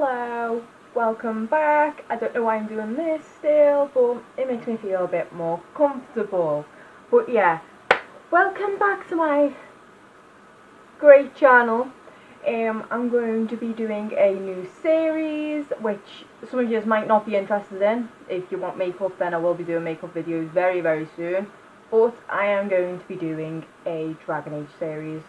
Hello, welcome back. I don't know why I'm doing this still, but it makes me feel a bit more comfortable. But yeah, welcome back to my great channel. I'm going to be doing a new series, which some of you might not be interested in. If you want makeup, then I will be doing makeup videos very, very soon. But I am going to be doing a Dragon Age series,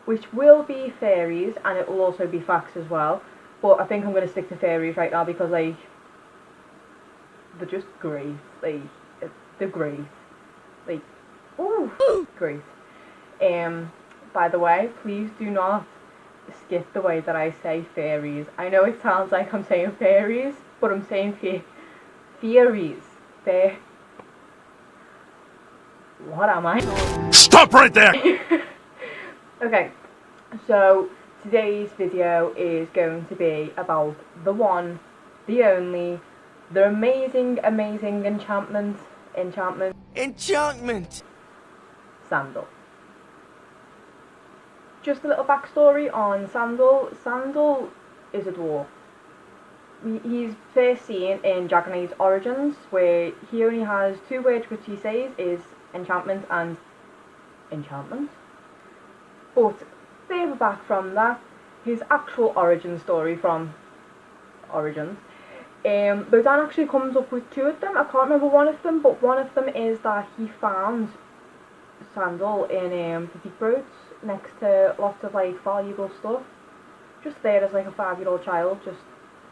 which will be fairies, and it will also be facts as well. But I think I'm going to stick to fairies right now because, like, they're just great. Like, they're great. Like, ooh, great. By the way, please do not skip the way that I say fairies. I know it sounds like I'm saying fairies, but I'm saying fairies. What am I? Stop right there! Okay, so today's video is going to be about the one, the only, the amazing enchantment, Sandal. Just a little backstory on Sandal. Sandal is a dwarf. He's first seen in Dragon Age Origins, where he only has two words which he says is enchantment and enchantment. But further back from that, his actual origin story from Origins, Lodan actually comes up with two of them. I can't remember one of them, but one of them is that he found Sandal in the deep roads next to lots of like valuable stuff, just there as like a 5-year-old child, just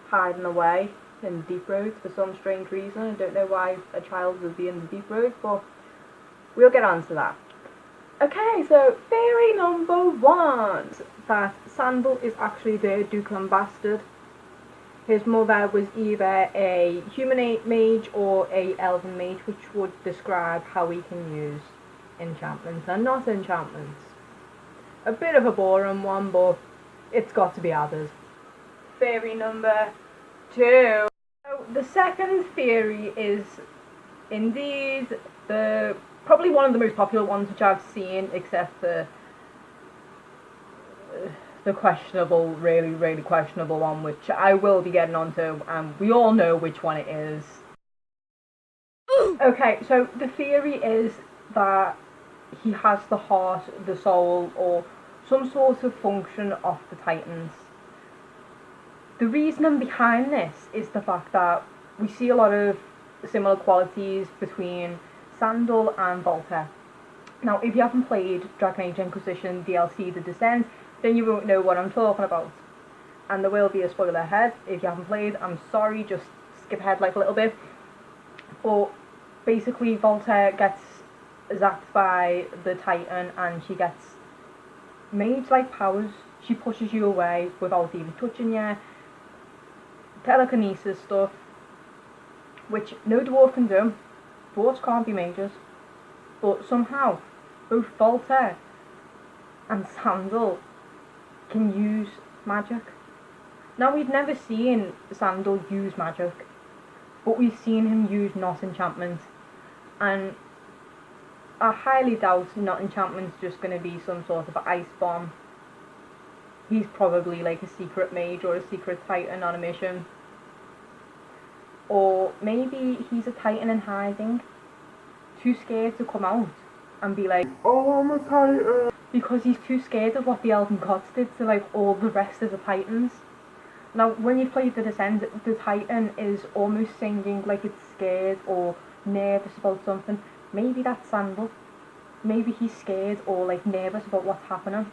hiding away in the deep roads for some strange reason. I don't know why a child would be in the deep roads, but we'll get on to that. Okay, so theory number one, that Sandal is actually the Dukeland bastard. His mother was either a human mage or a elven mage, which would describe how we can use enchantments and not enchantments. A bit of a boring one, but it's got to be added. Theory number two. So the second theory is indeed probably one of the most popular ones which I've seen, except for the questionable, really questionable one, which I will be getting onto, and we all know which one it is. Okay, so the theory is that he has the heart, the soul, or some sort of function of the Titans. The reasoning behind this is the fact that we see a lot of similar qualities between Sandal and Volta. Now, if you haven't played Dragon Age Inquisition DLC The Descent, then you won't know what I'm talking about. And there will be a spoiler ahead. If you haven't played, I'm sorry, just skip ahead like a little bit. But basically, Volta gets zapped by the Titan and she gets mage-like powers. She pushes you away without even touching you. Telekinesis stuff, which no dwarf can do. Dwarves can't be mages. But somehow, both Volta and Sandal can use magic. Now, we've never seen Sandal use magic, but we've seen him use not enchantment. And I highly doubt not enchantment's just going to be some sort of ice bomb. He's probably like a secret mage or a secret Titan on a mission. Or maybe he's a Titan in hiding, too scared to come out and be like, oh, I'm a Titan, because he's too scared of what the Elven Gods did to like all the rest of the Titans. Now, when you play The Descent, the Titan is almost singing like it's scared or nervous about something. Maybe that's Sandal. Maybe he's scared or like nervous about what's happening.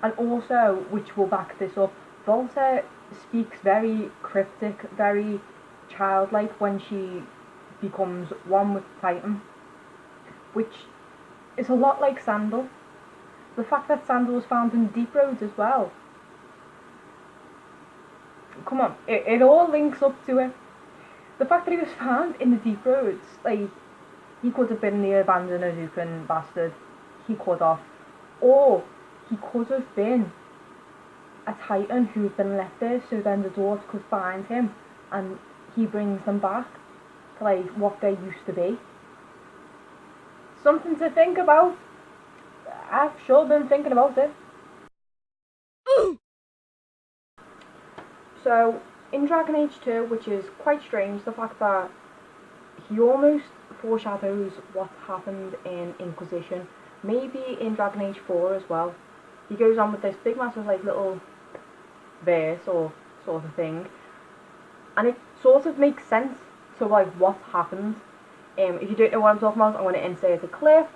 And also, which will back this up, Volta speaks very cryptic, very childlike when she becomes one with the Titan, which is a lot like Sandal. The fact that Sandal was found in deep roads as well. Come on, it all links up to it. The fact that he was found in the deep roads, like, he could have been the abandoned Azukan bastard. He could have. Or he could have been a Titan who'd been left there, so then the dwarves could find him and he brings them back to like what they used to be. Something to think about. I've sure been thinking about it. So, in Dragon Age 2, which is quite strange, the fact that he almost foreshadows what happened in Inquisition, maybe in Dragon Age 4 as well. He goes on with this big massive like little verse or sort of thing, and it sort of makes sense to like what happened. If you don't know what I'm talking about, I'm going to insert a clip.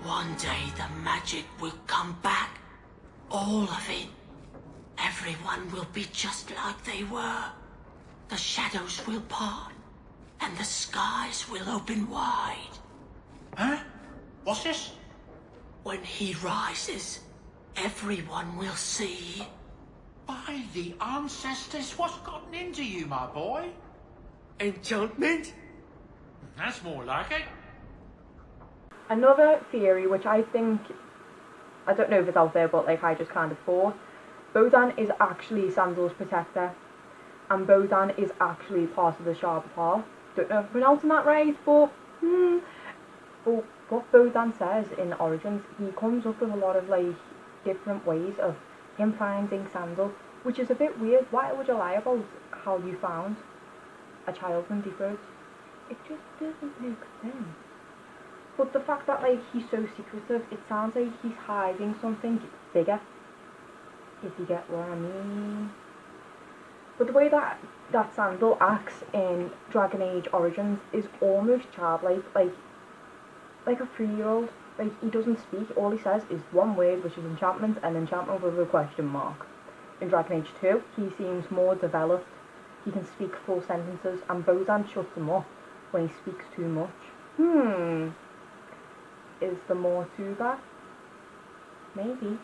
One day the magic will come back, all of it. Everyone will be just like they were. The shadows will part, and the skies will open wide. Huh? What's this? When he rises, everyone will see. By the ancestors, what's gotten into you, my boy? Enchantment? That's more like it. Another theory, which I think, I don't know if it's out there, but like I just kind of thought, Bodan is actually Sandal's protector, and Bodan is actually part of the Sharper Path. Don't know if I'm pronouncing that right, but But what Bodan says in Origins, he comes up with a lot of like different ways of him finding Sandal, which is a bit weird. Why would you lie about how you found a child from Deep Road? It just doesn't make sense. But the fact that like he's so secretive, it sounds like he's hiding something bigger, if you get what I mean. But the way that Sandal acts in Dragon Age Origins is almost childlike, like a 3-year-old. Like, he doesn't speak, all he says is one word, which is enchantment, and enchantment with a question mark. In Dragon Age 2, he seems more developed, he can speak full sentences, and Bodan shuts him up when he speaks too much. Is there more to that? Maybe.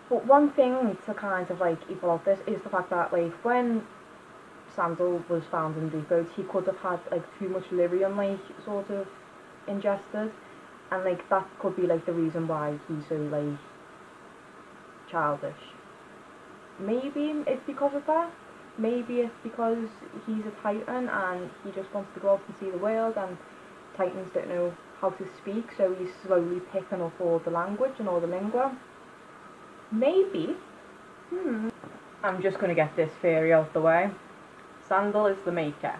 But one thing to kind of like equal out this is the fact that like when Sandal was found in Deep Road, he could have had like too much lyrium like sort of ingested, and like that could be like the reason why he's so like childish. Maybe it's because of that. Maybe it's because he's a Titan and he just wants to go out and see the world, and Titans don't know how to speak, so he's slowly picking up all the language and all the lingua. Maybe. I'm just gonna get this theory out the way. Sandal is the maker.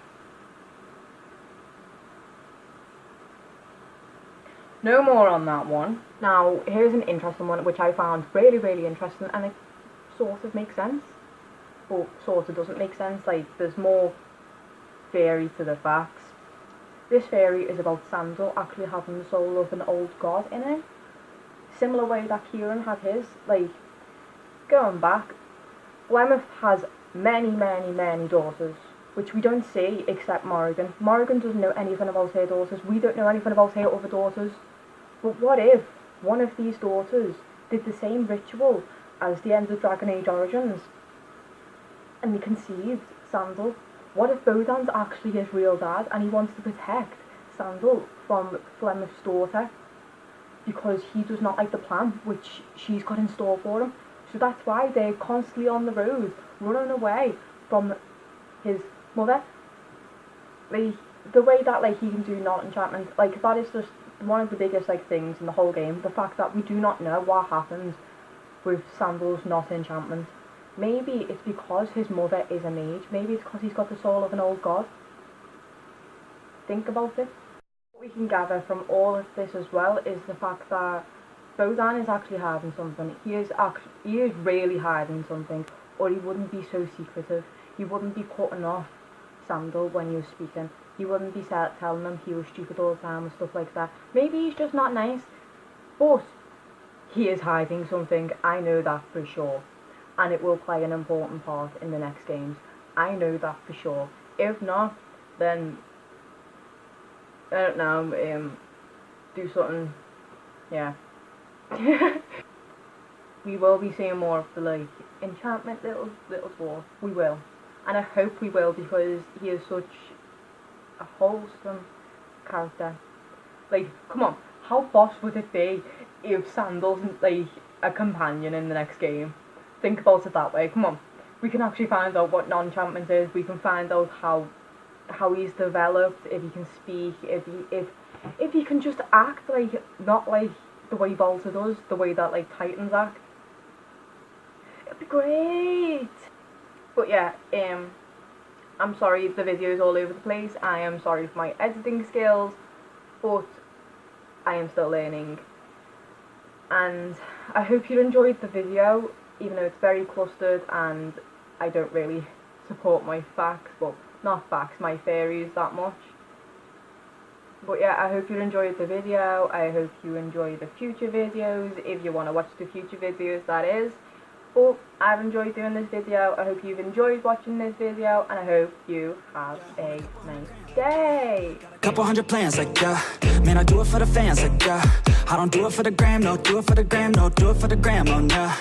No more on that one. Now, here's an interesting one which I found really, really interesting, and it sort of makes sense. But sort of doesn't make sense. Like, there's more theory to the facts. This theory is about Sandal actually having the soul of an old god in it. Similar way that Kieran had his. Like, going back, Flemeth has many, many, many daughters, which we don't see except Morrigan. Morrigan doesn't know anything about her daughters. We don't know anything about her other daughters. But what if one of these daughters did the same ritual as the end of Dragon Age Origins, and they conceived Sandal? What if Bodan's actually his real dad, and he wants to protect Sandal from Flemeth's daughter because he does not like the plan which she's got in store for him? So that's why they're constantly on the road, running away from his mother. Like, the way that like he can do non-enchantment, like that is just one of the biggest like things in the whole game. The fact that we do not know what happens with Sandal's not enchantment. Maybe it's because his mother is a mage. Maybe it's because he's got the soul of an old god. Think about it. What we can gather from all of this as well is the fact that Bodan is actually hiding something. He is really hiding something, or he wouldn't be so secretive. He wouldn't be cutting off Sandal when he was speaking. He wouldn't be telling him he was stupid all the time and stuff like that. Maybe he's just not nice, but he is hiding something. I know that for sure. And it will play an important part in the next games. I know that for sure. If not, then I don't know, do something, yeah. We will be seeing more of the like enchantment little dwarf. We will. And I hope we will, because he is such a wholesome character. Like, come on, how boss would it be if Sandal's like a companion in the next game? Think about it that way. Come on, we can actually find out what non-enchantment is. We can find out how he's developed, if he can speak, if he can just act like not like the way Volta does, the way that like Titans act. That'd be great. But yeah, I'm sorry if the video is all over the place. I am sorry for my editing skills, but I am still learning. And I hope you enjoyed the video, even though it's very clustered and I don't really support my facts, well, not facts, my theories that much. But yeah, I hope you enjoyed the video. I hope you enjoy the future videos, if you want to watch the future videos, that is. But I've enjoyed doing this video. I hope you've enjoyed watching this video, and I hope you have a nice day. Couple hundred plans, like yeah. Man, I do it for the fans, like yeah. I don't do it for the gram, no. Do it for the gram, no. Do it for the gram, oh nah.